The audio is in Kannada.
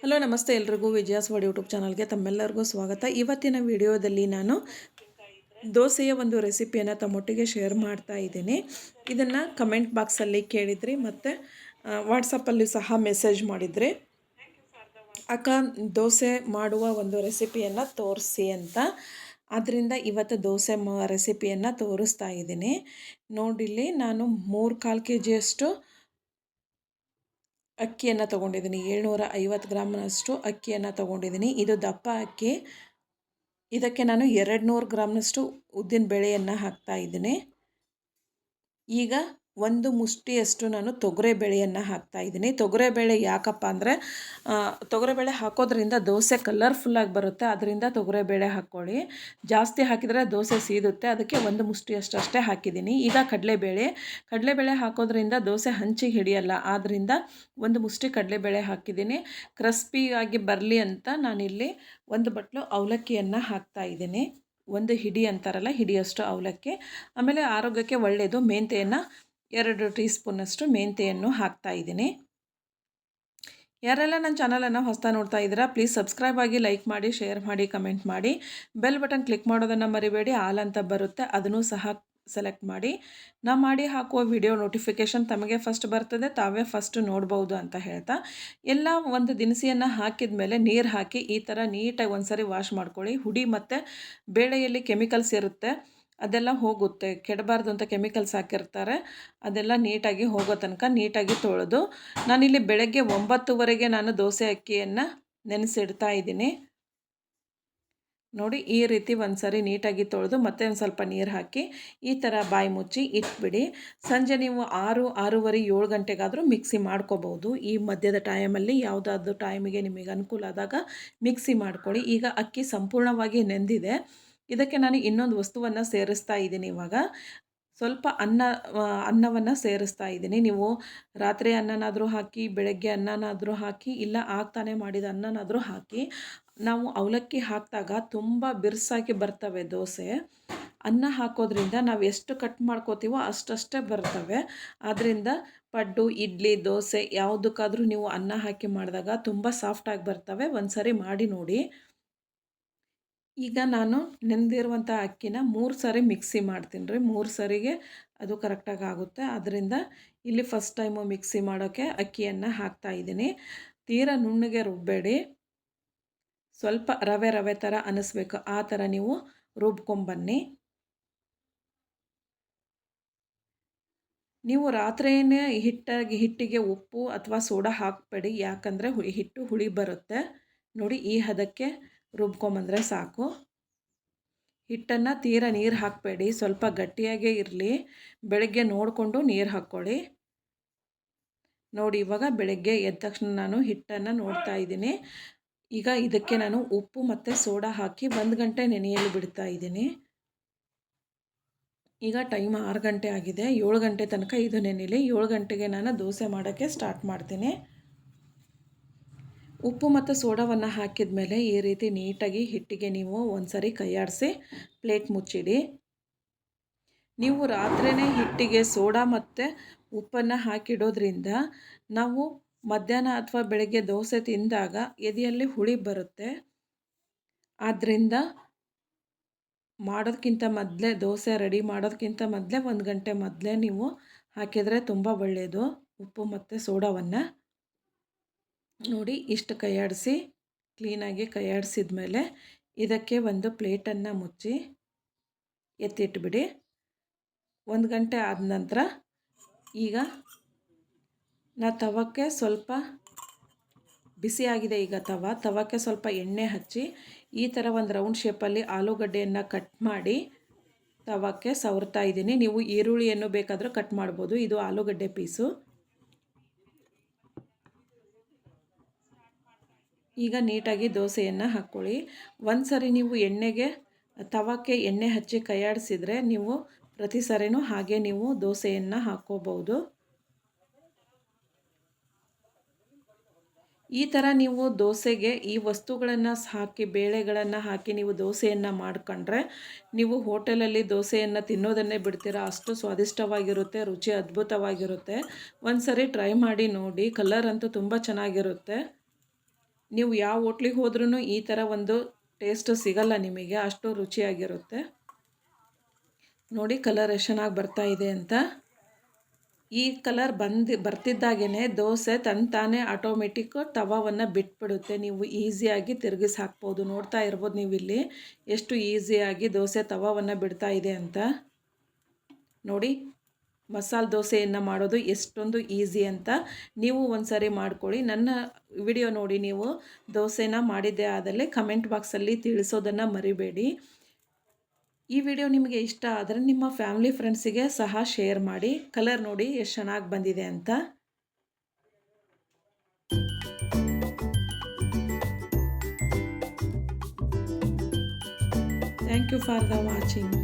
ಹಲೋ ನಮಸ್ತೆ ಎಲ್ರಿಗೂ ವಿಜಯಾಸ್ ವರ್ಡ್ ಯೂಟ್ಯೂಬ್ ಚಾನಲ್ಗೆ ತಮ್ಮೆಲ್ಲರಿಗೂ ಸ್ವಾಗತ. ಇವತ್ತಿನ ವಿಡಿಯೋದಲ್ಲಿ ನಾನು ದೋಸೆಯ ಒಂದು ರೆಸಿಪಿಯನ್ನು ತಮ್ಮೊಟ್ಟಿಗೆ ಶೇರ್ ಮಾಡ್ತಾ ಇದ್ದೀನಿ. ಇದನ್ನು ಕಮೆಂಟ್ ಬಾಕ್ಸಲ್ಲಿ ಕೇಳಿದ್ರಿ ಮತ್ತು ವಾಟ್ಸಪ್ಪಲ್ಲಿ ಸಹ ಮೆಸೇಜ್ ಮಾಡಿದ್ರಿ, ಅಕ್ಕ ದೋಸೆ ಮಾಡುವ ಒಂದು ರೆಸಿಪಿಯನ್ನು ತೋರಿಸಿ ಅಂತ. ಆದ್ದರಿಂದ ಇವತ್ತು ದೋಸೆ ರೆಸಿಪಿಯನ್ನು ತೋರಿಸ್ತಾ ಇದ್ದೀನಿ. ನೋಡಿಲ್ಲಿ ನಾನು 3/4 kg ಅಕ್ಕಿಯನ್ನು ತೊಗೊಂಡಿದ್ದೀನಿ. 750 ಗ್ರಾಮ್ನಷ್ಟು ಅಕ್ಕಿಯನ್ನು ತೊಗೊಂಡಿದ್ದೀನಿ. ಇದು ದಪ್ಪ ಅಕ್ಕಿ. ಇದಕ್ಕೆ ನಾನು 200 ಗ್ರಾಮ್ನಷ್ಟು ಉದ್ದಿನ ಬೇಳೆಯನ್ನು ಹಾಕ್ತಾಯಿದ್ದೀನಿ. ಈಗ ಒಂದು ಮುಷ್ಟಿಯಷ್ಟು ನಾನು ತೊಗರೆಬೇಳೆಯನ್ನು ಹಾಕ್ತಾಯಿದ್ದೀನಿ. ತೊಗರೆಬೇಳೆ ಯಾಕಪ್ಪ ಅಂದರೆ ತೊಗರೆಬೇಳೆ ಹಾಕೋದ್ರಿಂದ ದೋಸೆ ಕಲರ್ಫುಲ್ಲಾಗಿ ಬರುತ್ತೆ. ಅದರಿಂದ ತೊಗರೆಬೇಳೆ ಹಾಕ್ಕೊಳ್ಳಿ. ಜಾಸ್ತಿ ಹಾಕಿದರೆ ದೋಸೆ ಸೀದುತ್ತೆ. ಅದಕ್ಕೆ ಒಂದು ಮುಷ್ಟಿಯಷ್ಟು ಅಷ್ಟೇ ಹಾಕಿದ್ದೀನಿ. ಈಗ ಕಡಲೆಬೇಳೆ ಹಾಕೋದ್ರಿಂದ ದೋಸೆ ಹಂಚಿಗೆ ಹಿಡಿಯಲ್ಲ. ಆದ್ದರಿಂದ ಒಂದು ಮುಷ್ಟಿ ಕಡಲೆಬೇಳೆ ಹಾಕಿದ್ದೀನಿ. ಕ್ರಿಸ್ಪಿಯಾಗಿ ಬರಲಿ ಅಂತ ನಾನಿಲ್ಲಿ ಒಂದು ಬಟ್ಲು ಅವಲಕ್ಕಿಯನ್ನು ಹಾಕ್ತಾಯಿದ್ದೀನಿ. ಒಂದು ಹಿಡಿ ಅಂತಾರಲ್ಲ, ಹಿಡಿಯಷ್ಟು ಅವಲಕ್ಕಿ. ಆಮೇಲೆ ಆರೋಗ್ಯಕ್ಕೆ ಒಳ್ಳೆಯದು ಮೆಂತೆಯನ್ನು 2 ಟೀ ಸ್ಪೂನಷ್ಟು ಮೆಂತೆಯನ್ನು ಹಾಕ್ತಾಯಿದ್ದೀನಿ. ಯಾರೆಲ್ಲ ನನ್ನ ಚಾನಲನ್ನು ಹೊಸದಾಗಿ ನೋಡ್ತಾ ಇದ್ದೀರಾ ಪ್ಲೀಸ್ ಸಬ್ಸ್ಕ್ರೈಬ್ ಆಗಿ, ಲೈಕ್ ಮಾಡಿ, ಶೇರ್ ಮಾಡಿ, ಕಮೆಂಟ್ ಮಾಡಿ. ಬೆಲ್ ಬಟನ್ ಕ್ಲಿಕ್ ಮಾಡೋದನ್ನು ಮರಿಬೇಡಿ. ಆಲ್ ಅಂತ ಬರುತ್ತೆ, ಅದನ್ನು ಸಹ ಸೆಲೆಕ್ಟ್ ಮಾಡಿ. ನಾ ಮಾಡಿ ಹಾಕುವ ವಿಡಿಯೋ ನೋಟಿಫಿಕೇಷನ್ ತಮಗೆ ಫಸ್ಟ್ ಬರ್ತದೆ, ತಾವೇ ಫಸ್ಟ್ ನೋಡ್ಬೋದು ಅಂತ ಹೇಳ್ತಾ, ಎಲ್ಲ ಒಂದು ದಿನಸಿಯನ್ನು ಹಾಕಿದ ಮೇಲೆ ನೀರು ಹಾಕಿ ಈ ಥರ ನೀಟಾಗಿ ಒಂದು ಸರಿ ವಾಶ್ ಮಾಡ್ಕೊಳ್ಳಿ. ಹುಡಿ ಮತ್ತು ಬೇಳೆಯಲ್ಲಿ ಕೆಮಿಕಲ್ಸ್ ಇರುತ್ತೆ, ಅದೆಲ್ಲ ಹೋಗುತ್ತೆ. ಕೆಡಬಾರ್ದು ಅಂತ ಕೆಮಿಕಲ್ಸ್ ಹಾಕಿರ್ತಾರೆ, ಅದೆಲ್ಲ ನೀಟಾಗಿ ಹೋಗೋ ತನಕ ನೀಟಾಗಿ ತೊಳೆದು, ನಾನಿಲ್ಲಿ ಬೆಳಗ್ಗೆ 9:00ವರೆಗೆ ನಾನು ದೋಸೆ ಅಕ್ಕಿಯನ್ನು ನೆನೆಸಿಡ್ತಾ ಇದ್ದೀನಿ. ನೋಡಿ, ಈ ರೀತಿ ಒಂದು ಸರಿ ನೀಟಾಗಿ ತೊಳೆದು ಮತ್ತೆ ಒಂದು ಸ್ವಲ್ಪ ನೀರು ಹಾಕಿ ಈ ಥರ ಬಾಯಿ ಮುಚ್ಚಿ ಇಟ್ಬಿಡಿ. ಸಂಜೆ ನೀವು 6:30 7 ಗಂಟೆಗಾದರೂ ಮಿಕ್ಸಿ ಮಾಡ್ಕೋಬೋದು. ಈ ಮಧ್ಯದ ಟೈಮಲ್ಲಿ ಯಾವುದಾದ್ರೂ ಟೈಮಿಗೆ ನಿಮಗೆ ಅನುಕೂಲ ಆದಾಗ ಮಿಕ್ಸಿ ಮಾಡ್ಕೊಳ್ಳಿ. ಈಗ ಅಕ್ಕಿ ಸಂಪೂರ್ಣವಾಗಿ ನೆಂದಿದೆ. ಇದಕ್ಕೆ ನಾನು ಇನ್ನೊಂದು ವಸ್ತುವನ್ನು ಸೇರಿಸ್ತಾ ಇದ್ದೀನಿ. ಇವಾಗ ಸ್ವಲ್ಪ ಅನ್ನವನ್ನು ಸೇರಿಸ್ತಾ ಇದ್ದೀನಿ. ನೀವು ರಾತ್ರಿ ಅನ್ನನಾದರೂ ಹಾಕಿ, ಬೆಳಗ್ಗೆ ಅನ್ನನಾದರೂ ಹಾಕಿ, ಇಲ್ಲ ಆಗ್ತಾನೆ ಮಾಡಿದ ಅನ್ನನಾದರೂ ಹಾಕಿ. ನಾವು ಅವಲಕ್ಕಿ ಹಾಕಿದಾಗ ತುಂಬ ಬಿರ್ಸಾಗಿ ಬರ್ತವೆ ದೋಸೆ. ಅನ್ನ ಹಾಕೋದ್ರಿಂದ ನಾವು ಎಷ್ಟು ಕಟ್ ಮಾಡ್ಕೋತೀವೋ ಅಷ್ಟೇ ಬರ್ತವೆ. ಆದ್ದರಿಂದ ಪಡ್ಡು, ಇಡ್ಲಿ, ದೋಸೆ ಯಾವುದಕ್ಕಾದರೂ ನೀವು ಅನ್ನ ಹಾಕಿ ಮಾಡಿದಾಗ ತುಂಬ ಸಾಫ್ಟಾಗಿ ಬರ್ತವೆ. ಒಂದು ಸರಿ ಮಾಡಿ ನೋಡಿ. ಈಗ ನಾನು ನೆಂದಿರುವಂಥ ಅಕ್ಕಿನ 3 ಸರಿ ಮಿಕ್ಸಿ ಮಾಡ್ತೀನಿ ರೀ. 3 ಸರಿಗೆ ಅದು ಕರೆಕ್ಟಾಗಿ ಆಗುತ್ತೆ. ಆದ್ದರಿಂದ ಇಲ್ಲಿ ಫಸ್ಟ್ ಟೈಮು ಮಿಕ್ಸಿ ಮಾಡೋಕ್ಕೆ ಅಕ್ಕಿಯನ್ನು ಹಾಕ್ತಾಯಿದ್ದೀನಿ. ತೀರಾ ನುಣ್ಣಗೆ ರುಬ್ಬಬೇಡಿ, ಸ್ವಲ್ಪ ರವೆ ಥರ ಅನ್ನಿಸ್ಬೇಕು, ಆ ಥರ ನೀವು ರುಬ್ಕೊಂಬನ್ನಿ. ನೀವು ರಾತ್ರಿಯೇ ಹಿಟ್ಟಿಗೆ ಉಪ್ಪು ಅಥವಾ ಸೋಡಾ ಹಾಕಬೇಡಿ, ಯಾಕಂದರೆ ಹಿಟ್ಟು ಹುಳಿ ಬರುತ್ತೆ. ನೋಡಿ, ಈ ಹದಕ್ಕೆ ರುಬ್ಕೊಂಬಂದರೆ ಸಾಕು. ಹಿಟ್ಟನ್ನು ತೀರಾ ನೀರು ಹಾಕಬೇಡಿ, ಸ್ವಲ್ಪ ಗಟ್ಟಿಯಾಗೇ ಇರಲಿ. ಬೆಳಗ್ಗೆ ನೋಡಿಕೊಂಡು ನೀರು ಹಾಕ್ಕೊಳ್ಳಿ. ನೋಡಿ, ಇವಾಗ ಬೆಳಗ್ಗೆ ಎದ್ದ ತಕ್ಷಣ ನಾನು ಹಿಟ್ಟನ್ನು ನೋಡ್ತಾ ಇದ್ದೀನಿ. ಈಗ ಇದಕ್ಕೆ ನಾನು ಉಪ್ಪು ಮತ್ತು ಸೋಡಾ ಹಾಕಿ 1 ಗಂಟೆ ನೆನೆಯಲು ಬಿಡ್ತಾ ಇದ್ದೀನಿ. ಈಗ ಟೈಮ್ 6 ಗಂಟೆ ಆಗಿದೆ. 7 ಗಂಟೆ ತನಕ ಇದು ನೆನೆಯಲಿ. 7 ಗಂಟೆಗೆ ನಾನು ದೋಸೆ ಮಾಡೋಕ್ಕೆ ಸ್ಟಾರ್ಟ್ ಮಾಡ್ತೀನಿ. ಉಪ್ಪು ಮತ್ತು ಸೋಡಾವನ್ನು ಹಾಕಿದ ಮೇಲೆ ಈ ರೀತಿ ನೀಟಾಗಿ ಹಿಟ್ಟಿಗೆ ನೀವು ಒಂದು ಸರಿ ಕೈಯಾಡಿಸಿ ಪ್ಲೇಟ್ ಮುಚ್ಚಿಡಿ. ನೀವು ರಾತ್ರಿಯೇ ಹಿಟ್ಟಿಗೆ ಸೋಡಾ ಮತ್ತು ಉಪ್ಪನ್ನು ಹಾಕಿಡೋದ್ರಿಂದ ನಾವು ಮಧ್ಯಾಹ್ನ ಅಥವಾ ಬೆಳಗ್ಗೆ ದೋಸೆ ತಿಂದಾಗ ಎದೆಯಲ್ಲಿ ಹುಳಿ ಬರುತ್ತೆ. ಆದ್ದರಿಂದ ಮಾಡೋದಕ್ಕಿಂತ ಮೊದಲೇ, ದೋಸೆ ರೆಡಿ ಮಾಡೋದಕ್ಕಿಂತ ಮೊದಲೇ 1 ಗಂಟೆ ಮೊದಲೇ ನೀವು ಹಾಕಿದರೆ ತುಂಬ ಒಳ್ಳೆಯದು ಉಪ್ಪು ಮತ್ತು ಸೋಡಾವನ್ನು. ನೋಡಿ, ಇಷ್ಟು ಕೈಯಾಡಿಸಿ ಕ್ಲೀನಾಗಿ ಕೈಯಾಡಿಸಿದ ಮೇಲೆ ಇದಕ್ಕೆ ಒಂದು ಪ್ಲೇಟನ್ನು ಮುಚ್ಚಿ ಎತ್ತಿಟ್ಬಿಡಿ. 1 ಗಂಟೆ ಆದ ನಂತರ ಈಗ ತವಕ್ಕೆ ಸ್ವಲ್ಪ ಬಿಸಿಯಾಗಿದೆ. ಈಗ ತವಕ್ಕೆ ಸ್ವಲ್ಪ ಎಣ್ಣೆ ಹಚ್ಚಿ ಈ ಥರ ಒಂದು ರೌಂಡ್ ಶೇಪಲ್ಲಿ ಆಲೂಗಡ್ಡೆಯನ್ನು ಕಟ್ ಮಾಡಿ ತವಕ್ಕೆ ಸವರ್ತಾ ಇದ್ದೀನಿ. ನೀವು ಈರುಳ್ಳಿಯನ್ನು ಬೇಕಾದರೂ ಕಟ್ ಮಾಡ್ಬೋದು. ಇದು ಆಲೂಗಡ್ಡೆ ಪೀಸು. ಈಗ ನೀಟಾಗಿ ದೋಸೆಯನ್ನು ಹಾಕ್ಕೊಳ್ಳಿ. ಒಂದು ಸರಿ ನೀವು ತವಕ್ಕೆ ಎಣ್ಣೆ ಹಚ್ಚಿ ಕೈಯಾಡಿಸಿದರೆ ನೀವು ಪ್ರತಿ ಸರಿನೂ ಹಾಗೆ ನೀವು ದೋಸೆಯನ್ನು ಹಾಕ್ಕೋಬೋದು. ಈ ಥರ ನೀವು ದೋಸೆಗೆ ಈ ವಸ್ತುಗಳನ್ನು ಹಾಕಿ, ಬೇಳೆಗಳನ್ನು ಹಾಕಿ ನೀವು ದೋಸೆಯನ್ನು ಮಾಡ್ಕೊಂಡ್ರೆ ನೀವು ಹೋಟೆಲಲ್ಲಿ ದೋಸೆಯನ್ನು ತಿನ್ನೋದನ್ನೇ ಬಿಡ್ತೀರಾ, ಅಷ್ಟು ಸ್ವಾದಿಷ್ಟವಾಗಿರುತ್ತೆ, ರುಚಿ ಅದ್ಭುತವಾಗಿರುತ್ತೆ. ಒಂದು ಸರಿ ಟ್ರೈ ಮಾಡಿ ನೋಡಿ. ಕಲರ್ ಅಂತೂ ತುಂಬ ಚೆನ್ನಾಗಿರುತ್ತೆ. ನೀವು ಯಾವ ಹೋಟ್ಲಿಗೆ ಹೋದ್ರೂ ಈ ಥರ ಒಂದು ಟೇಸ್ಟು ಸಿಗಲ್ಲ ನಿಮಗೆ, ಅಷ್ಟು ರುಚಿಯಾಗಿರುತ್ತೆ. ನೋಡಿ ಕಲರ್ ಎಷ್ಟು ಚೆನ್ನಾಗಿ ಬರ್ತಾ ಇದೆ ಅಂತ. ಈ ಕಲರ್ ಬರ್ತಿದ್ದಾಗೇ ದೋಸೆ ತಾನೇ ಆಟೋಮೆಟಿಕ್ಕು ತವಾವನ್ನು ಬಿಟ್ಬಿಡುತ್ತೆ. ನೀವು ಈಸಿಯಾಗಿ ತಿರುಗಿಸಿ ಹಾಕ್ಬೋದು. ನೋಡ್ತಾ ಇರ್ಬೋದು ನೀವು ಇಲ್ಲಿ ಎಷ್ಟು ಈಸಿಯಾಗಿ ದೋಸೆ ತವಾವನ್ನು ಬಿಡ್ತಾ ಇದೆ ಅಂತ. ನೋಡಿ ಮಸಾಲೆ ದೋಸೆಯನ್ನು ಮಾಡೋದು ಎಷ್ಟೊಂದು ಈಸಿ ಅಂತ ನೀವು ಒಂದು ಸಾರಿ ಮಾಡ್ಕೊಳ್ಳಿ. ನನ್ನ ವಿಡಿಯೋ ನೋಡಿ ನೀವು ದೋಸೆನ ಮಾಡಿದ್ದೇ ಆದಲ್ಲಿ ಕಮೆಂಟ್ ಬಾಕ್ಸಲ್ಲಿ ತಿಳಿಸೋದನ್ನು ಮರಿಬೇಡಿ. ಈ ವಿಡಿಯೋ ನಿಮಗೆ ಇಷ್ಟ ಆದರೆ ನಿಮ್ಮ ಫ್ಯಾಮಿಲಿ ಫ್ರೆಂಡ್ಸಿಗೆ ಸಹ ಶೇರ್ ಮಾಡಿ. ಕಲರ್ ನೋಡಿ ಎಷ್ಟು ಚೆನ್ನಾಗಿ ಬಂದಿದೆ ಅಂತ. Thank you for the watching.